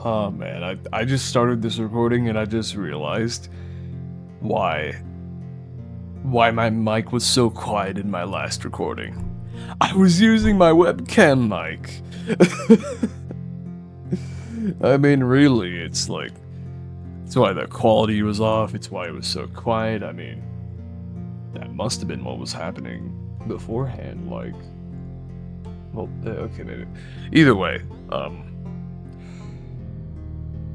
Oh man, I just started this recording and I just realized why why my mic was so quiet in my last recording. I was using my webcam mic. I mean, really, it's why the quality was off, it's why it was so quiet. I mean, that must have been what was happening beforehand, well, okay, maybe. Either way,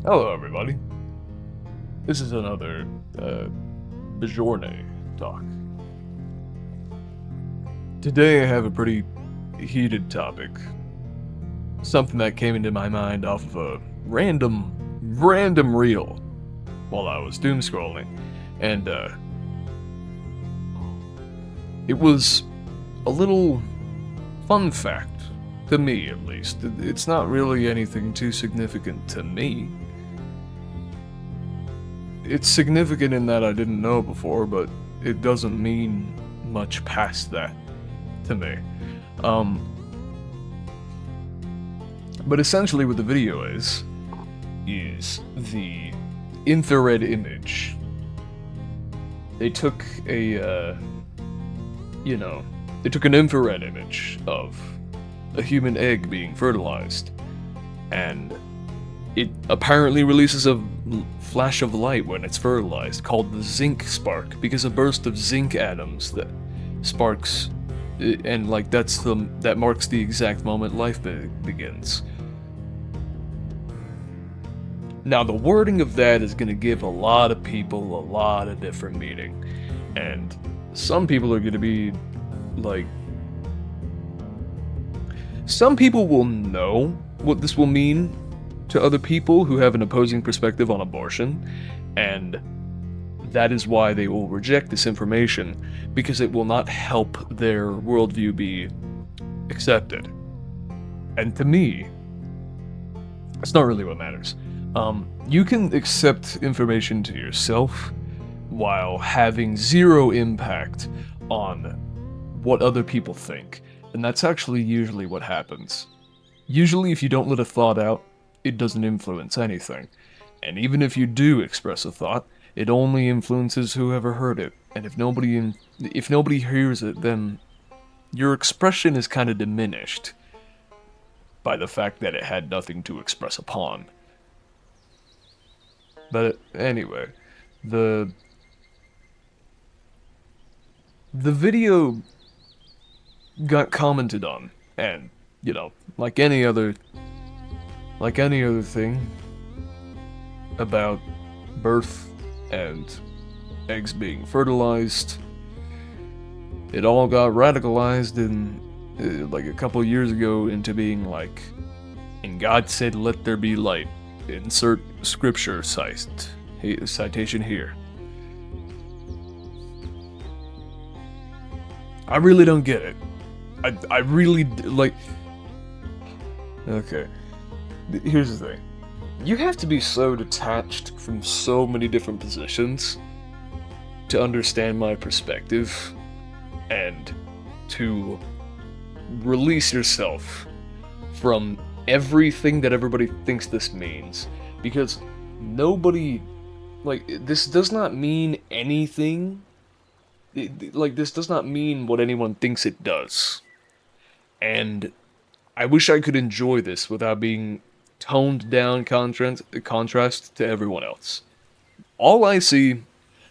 hello everybody. This is another, Bajorne talk. Today I have a pretty heated topic. Something that came into my mind off of a random reel while I was doom scrolling. And, it was a little fun fact, to me at least. It's not really anything too significant to me. It's significant in that I didn't know before, but it doesn't mean much past that to me. But essentially what the video is the infrared image. They took they took an infrared image of a human egg being fertilized, and it apparently releases a flash of light when it's fertilized, called the zinc spark, because a burst of zinc atoms that sparks, and like that marks the exact moment life begins. Now the wording of that is going to give a lot of people a lot of different meaning, and some people are going to be like, some people will know what this will mean to other people who have an opposing perspective on abortion, and that is why they will reject this information, because it will not help their worldview be accepted. And to me, it's not really what matters. You can accept information to yourself while having zero impact on what other people think, and that's actually usually what happens. Usually if you don't let a thought out, it doesn't influence anything. And even if you do express a thought, it only influences whoever heard it. And if nobody hears it, then your expression is kind of diminished by the fact that it had nothing to express upon. But anyway, the video got commented on, and like any other thing about birth and eggs being fertilized, it all got radicalized in like a couple years ago into being like, and God said let there be light, insert scripture citation here. I really don't get it. I really like. Okay, here's the thing. You have to be so detached from so many different positions to understand my perspective and to release yourself from everything that everybody thinks this means, because nobody, this does not mean anything. This does not mean what anyone thinks it does. And I wish I could enjoy this without being toned down contrast to everyone else. All I see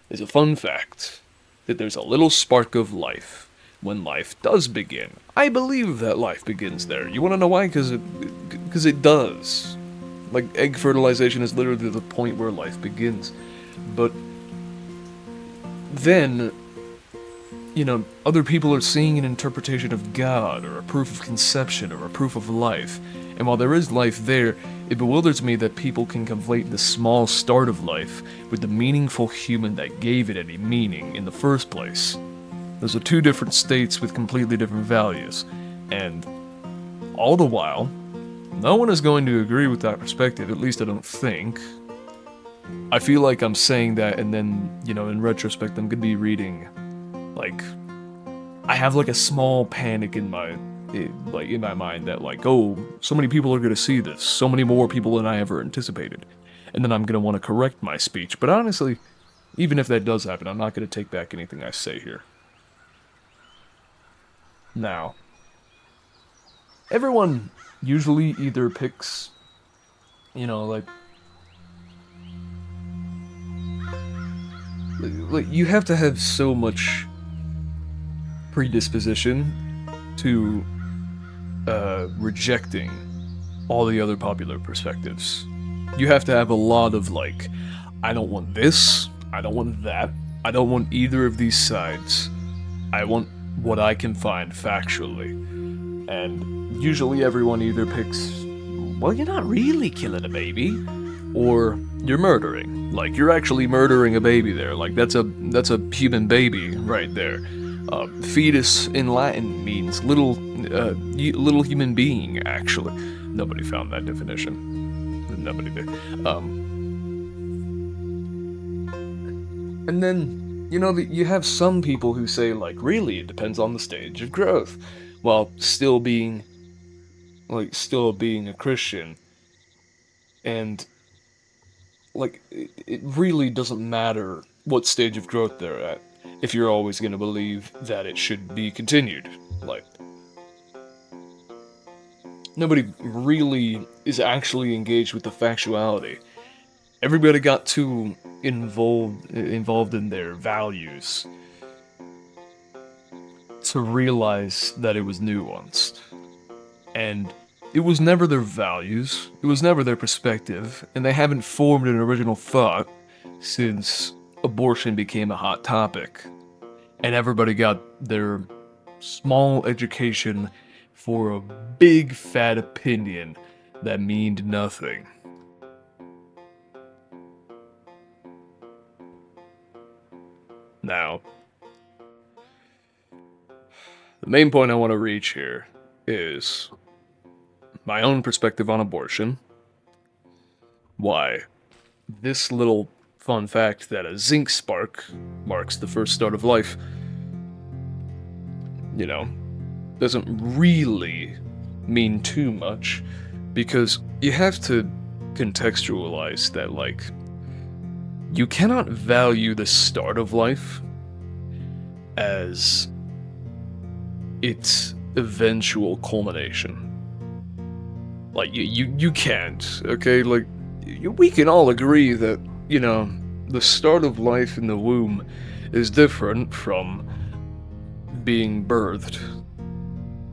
is a fun fact that there's a little spark of life when life does begin. I believe that life begins there. You want to know why? Because it does. Like, egg fertilization is literally the point where life begins. But then, other people are seeing an interpretation of God, or a proof of conception, or a proof of life. And while there is life there, it bewilders me that people can conflate the small start of life with the meaningful human that gave it any meaning in the first place. Those are two different states with completely different values. And all the while, no one is going to agree with that perspective, at least I don't think. I feel like I'm saying that, and then, in retrospect, I'm gonna be reading, I have like a small panic in like in my mind that like, oh, so many people are gonna see this, so many more people than I ever anticipated, and then I'm gonna want to correct my speech. But honestly, even if that does happen, I'm not gonna take back anything I say here. Now, everyone usually either picks, like you have to have so much predisposition to rejecting all the other popular perspectives. You have to have a lot of like, I don't want this, I don't want that, I don't want either of these sides. I want what I can find factually. And usually everyone either picks, well, you're not really killing a baby, or you're murdering. Like you're actually murdering a baby there. Like that's a human baby right there. Fetus in Latin means little human being. Actually, nobody found that definition. Nobody did. And then you have some people who say like, really, it depends on the stage of growth, while still being a Christian, and like it really doesn't matter what stage of growth they're at if you're always going to believe that it should be continued. Like nobody really is actually engaged with the factuality. Everybody got too involved in their values to realize that it was nuanced. And it was never their values, it was never their perspective, and they haven't formed an original thought since abortion became a hot topic. And everybody got their small education for a big fat opinion that meant nothing. Now, the main point I want to reach here is my own perspective on abortion, why this little fun fact that a zinc spark marks the first start of life, doesn't really mean too much, because you have to contextualize that, like, you cannot value the start of life as its eventual culmination. Like, you can't, okay? Like, we can all agree that, the start of life in the womb is different from being birthed.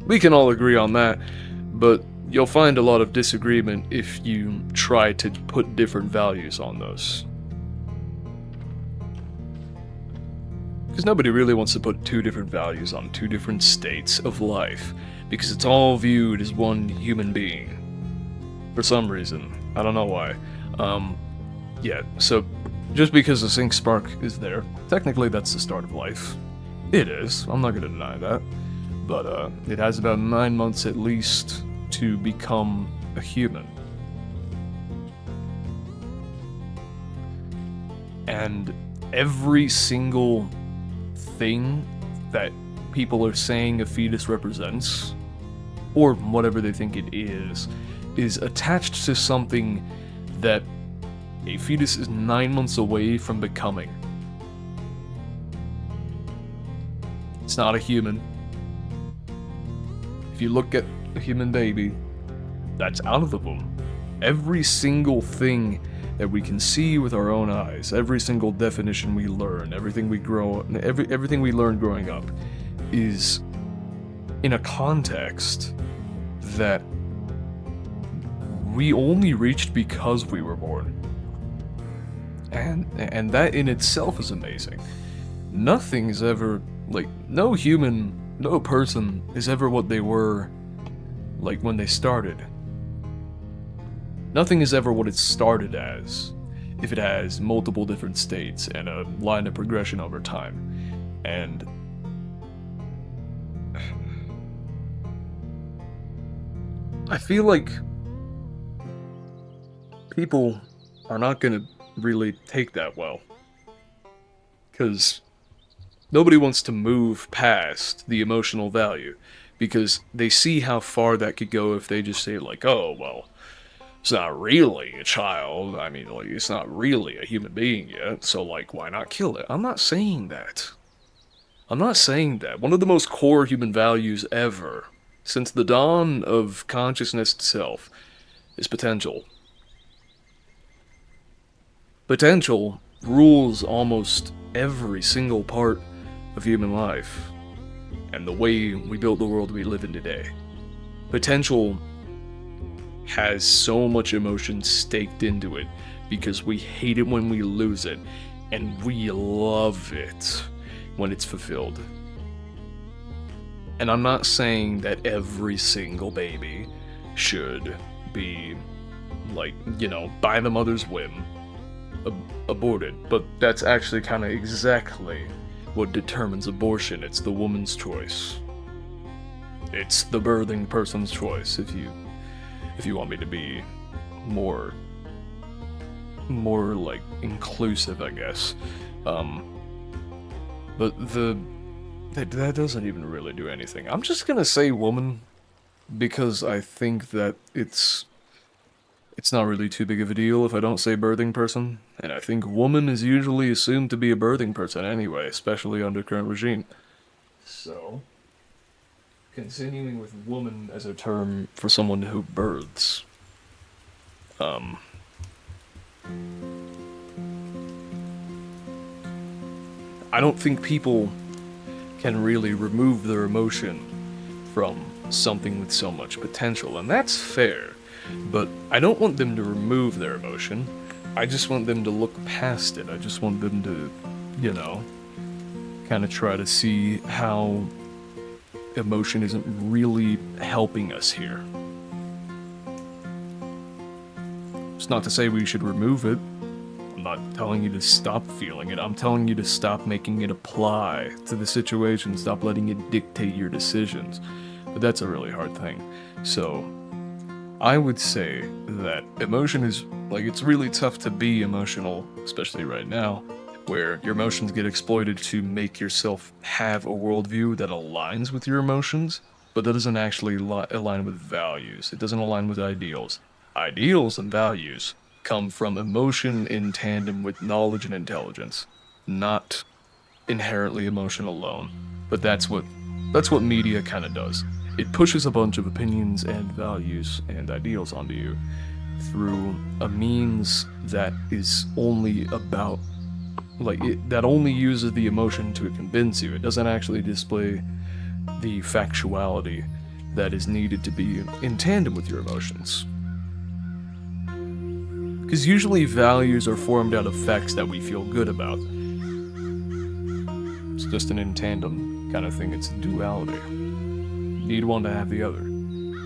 We can all agree on that, but you'll find a lot of disagreement if you try to put different values on those. Because nobody really wants to put two different values on two different states of life, because it's all viewed as one human being. For some reason. I don't know why. Yeah, so just because the zinc spark is there, technically that's the start of life. It is, I'm not gonna deny that. But it has about 9 months at least to become a human. And every single thing that people are saying a fetus represents, or whatever they think it is attached to something that a fetus is 9 months away from becoming. It's not a human. If you look at a human baby, that's out of the womb. Every single thing that we can see with our own eyes, every single definition we learn, everything we learn growing up, is in a context that we only reached because we were born. And that in itself is amazing. Nothing is ever, like, no person is ever what they were, like, when they started. Nothing is ever what it started as, if it has multiple different states and a line of progression over time. And I feel like people are not gonna really take that well, because nobody wants to move past the emotional value, because they see how far that could go if they just say, like, oh, well, it's not really a child. I mean, like, it's not really a human being yet, so, like, why not kill it? I'm not saying that. I'm not saying that. One of the most core human values ever, since the dawn of consciousness itself, is potential. Potential rules almost every single part of human life and the way we build the world we live in today. Potential has so much emotion staked into it because we hate it when we lose it, and we love it when it's fulfilled. And I'm not saying that every single baby should be, like, by the mother's whim, aborted, but that's actually kind of exactly what determines abortion. It's the woman's choice. It's the birthing person's choice, if you want me to be more like inclusive, I guess. But that doesn't even really do anything. I'm just gonna say woman because I think that it's not really too big of a deal if I don't say birthing person, and I think woman is usually assumed to be a birthing person anyway, especially under current regime. So, continuing with woman as a term for someone who births, um, I don't think people can really remove their emotion from something with so much potential, and that's fair. But I don't want them to remove their emotion. I just want them to look past it. I just want them to, kind of try to see how emotion isn't really helping us here. It's not to say we should remove it. I'm not telling you to stop feeling it. I'm telling you to stop making it apply to the situation. Stop letting it dictate your decisions. But that's a really hard thing. So, I would say that emotion is, it's really tough to be emotional, especially right now, where your emotions get exploited to make yourself have a worldview that aligns with your emotions, but that doesn't actually align with values. It doesn't align with ideals. Ideals and values come from emotion in tandem with knowledge and intelligence, not inherently emotion alone. But that's what media kind of does. It pushes a bunch of opinions and values and ideals onto you through a means that is only about, that only uses the emotion to convince you. It doesn't actually display the factuality that is needed to be in tandem with your emotions. Because usually values are formed out of facts that we feel good about. It's just an in tandem kind of thing. It's duality. Need one to have the other.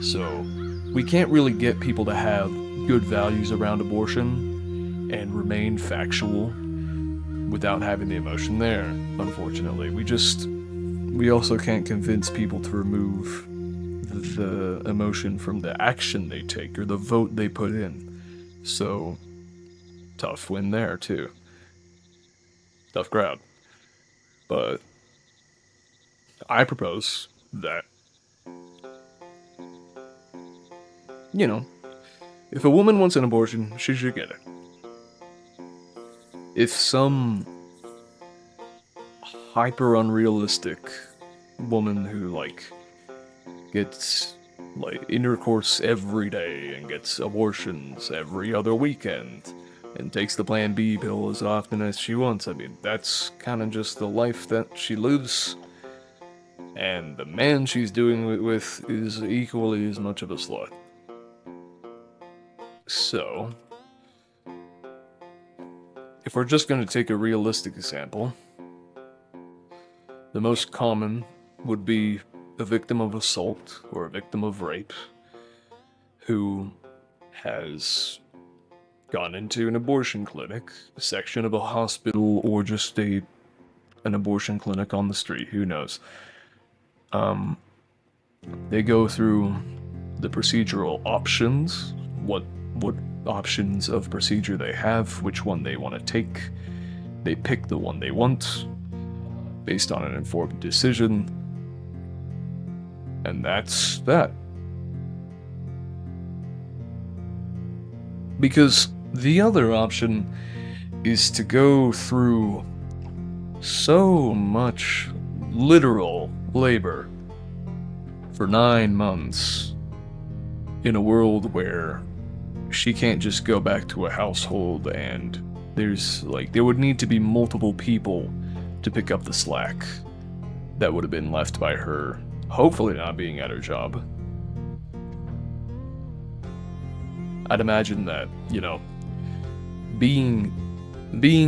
So, we can't really get people to have good values around abortion and remain factual without having the emotion there, unfortunately. We also can't convince people to remove the emotion from the action they take or the vote they put in. So, tough win there, too. Tough crowd. But I propose that, if a woman wants an abortion, she should get it. If some hyper unrealistic woman who, gets, intercourse every day and gets abortions every other weekend and takes the Plan B pill as often as she wants, I mean, that's kind of just the life that she lives. And the man she's doing it with is equally as much of a slut. So, if we're just going to take a realistic example, the most common would be a victim of assault or a victim of rape who has gone into an abortion clinic, a section of a hospital, or just an abortion clinic on the street, who knows. They go through the procedural options, what options of procedure they have, which one they want to take. They pick the one they want based on an informed decision. And that's that. Because the other option is to go through so much literal labor for 9 months in a world where she can't just go back to a household, and there would need to be multiple people to pick up the slack that would have been left by her, hopefully not being at her job. I'd imagine that, being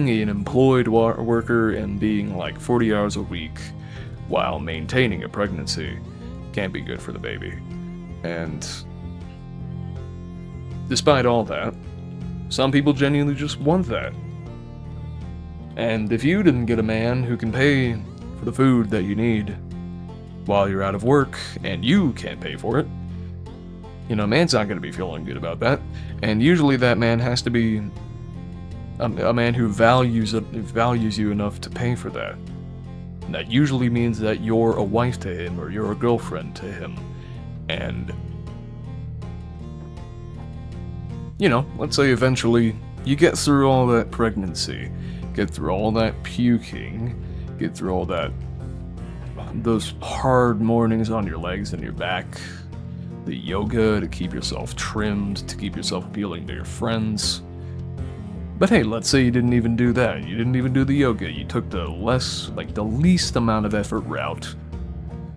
an employed worker and being like 40 hours a week while maintaining a pregnancy can't be good for the baby. And despite all that, some people genuinely just want that. And if you didn't get a man who can pay for the food that you need while you're out of work and you can't pay for it, a man's not going to be feeling good about that. And usually that man has to be a man who values you enough to pay for that. And that usually means that you're a wife to him or you're a girlfriend to him. And, let's say eventually you get through all that pregnancy, get through all that puking, get through all those hard mornings on your legs and your back, the yoga to keep yourself trimmed, to keep yourself appealing to your friends. But hey, let's say you didn't even do that. You didn't even do the yoga. You took the least amount of effort route,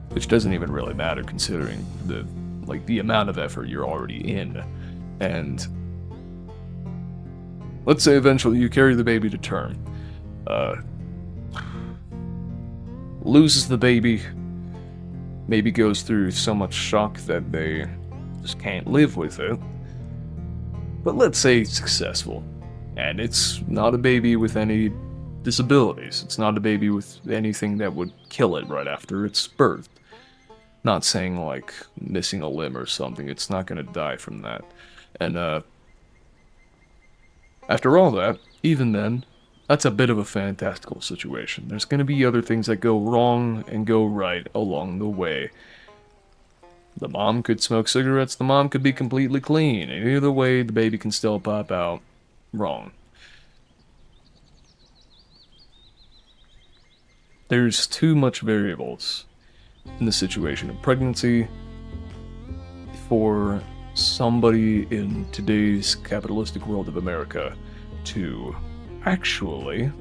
which doesn't even really matter considering the amount of effort you're already in. And let's say eventually you carry the baby to term. Loses the baby, maybe goes through so much shock that they just can't live with it. But let's say it's successful, and it's not a baby with any disabilities. It's not a baby with anything that would kill it right after it's birthed. Not saying like missing a limb or something, it's not gonna die from that. And after all that, even then, that's a bit of a fantastical situation. There's gonna be other things that go wrong and go right along the way. The mom could smoke cigarettes, the mom could be completely clean, and either way, the baby can still pop out wrong. There's too much variables in the situation of pregnancy for somebody in today's capitalistic world of America to actually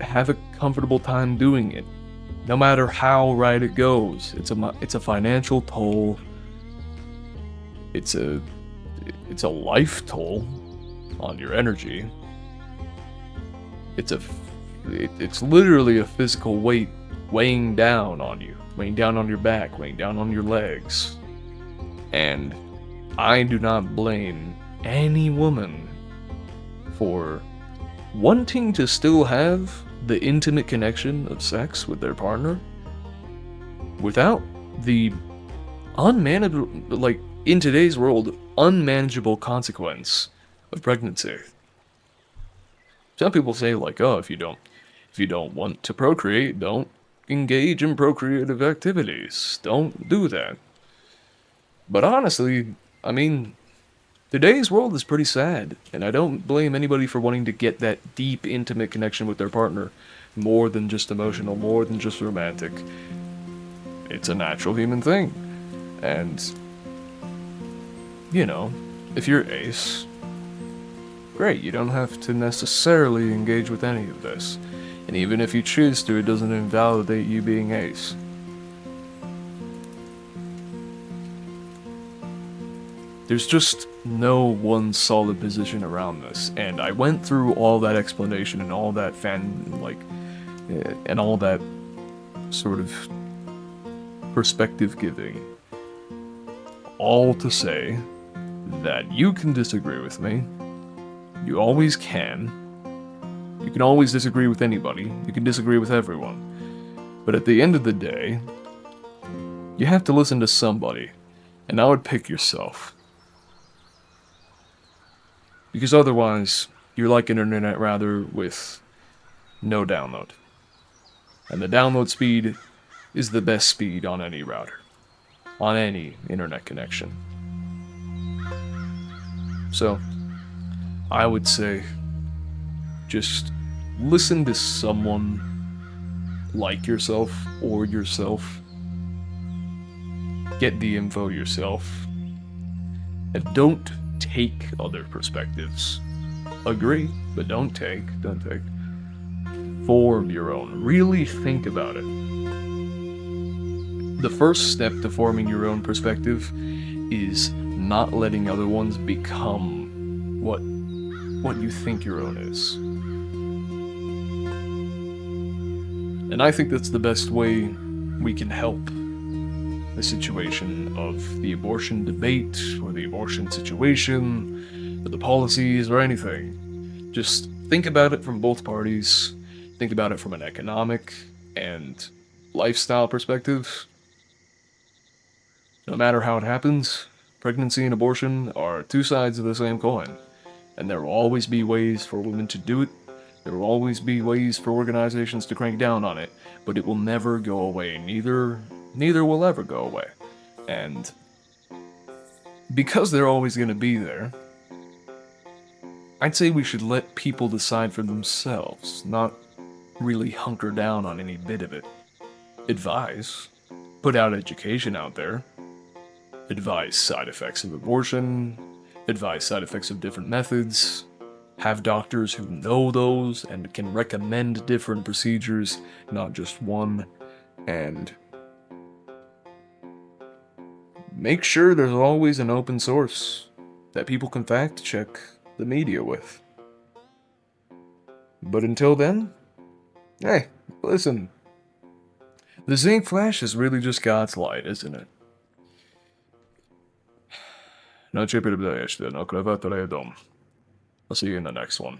have a comfortable time doing it. No matter how right it goes, it's a financial toll. It's a life toll on your energy. It's literally a physical weight weighing down on you, weighing down on your back, weighing down on your legs. And I do not blame any woman for wanting to still have the intimate connection of sex with their partner without the unmanageable, in today's world, unmanageable consequence of pregnancy. Some people say oh, if you don't want to procreate, don't engage in procreative activities. Don't do that. But honestly, today's world is pretty sad, and I don't blame anybody for wanting to get that deep, intimate connection with their partner, more than just emotional, more than just romantic. It's a natural human thing. And, if you're ace, great, you don't have to necessarily engage with any of this. And even if you choose to, it doesn't invalidate you being ace. There's just no one solid position around this, and I went through all that explanation and all that and all that sort of perspective giving, all to say that you can disagree with me. You always can. You can always disagree with anybody. You can disagree with everyone. But at the end of the day, you have to listen to somebody, and I would pick yourself. Because otherwise, you're like an internet router with no download. And the download speed is the best speed on any router, on any internet connection. So, I would say just listen to someone like yourself or yourself, get the info yourself, and don't take other perspectives. Agree, but don't take. Form your own. Really think about it. The first step to forming your own perspective is not letting other ones become what you think your own is. And I think that's the best way we can help the situation of the abortion debate, or the abortion situation, or the policies, or anything. Just think about it from both parties. Think about it from an economic and lifestyle perspective. No matter how it happens, pregnancy and abortion are two sides of the same coin. And there will always be ways for women to do it. There will always be ways for organizations to crank down on it, but it will never go away. Neither will ever go away. And because they're always going to be there, I'd say we should let people decide for themselves, not really hunker down on any bit of it. Advise, put out education out there, advise side effects of abortion, advise side effects of different methods, have doctors who know those and can recommend different procedures, not just one, and make sure there's always an open source that people can fact check the media with. But until then, hey, listen, the zinc flash is really just God's light, isn't it? No chip no I'll see you in the next one.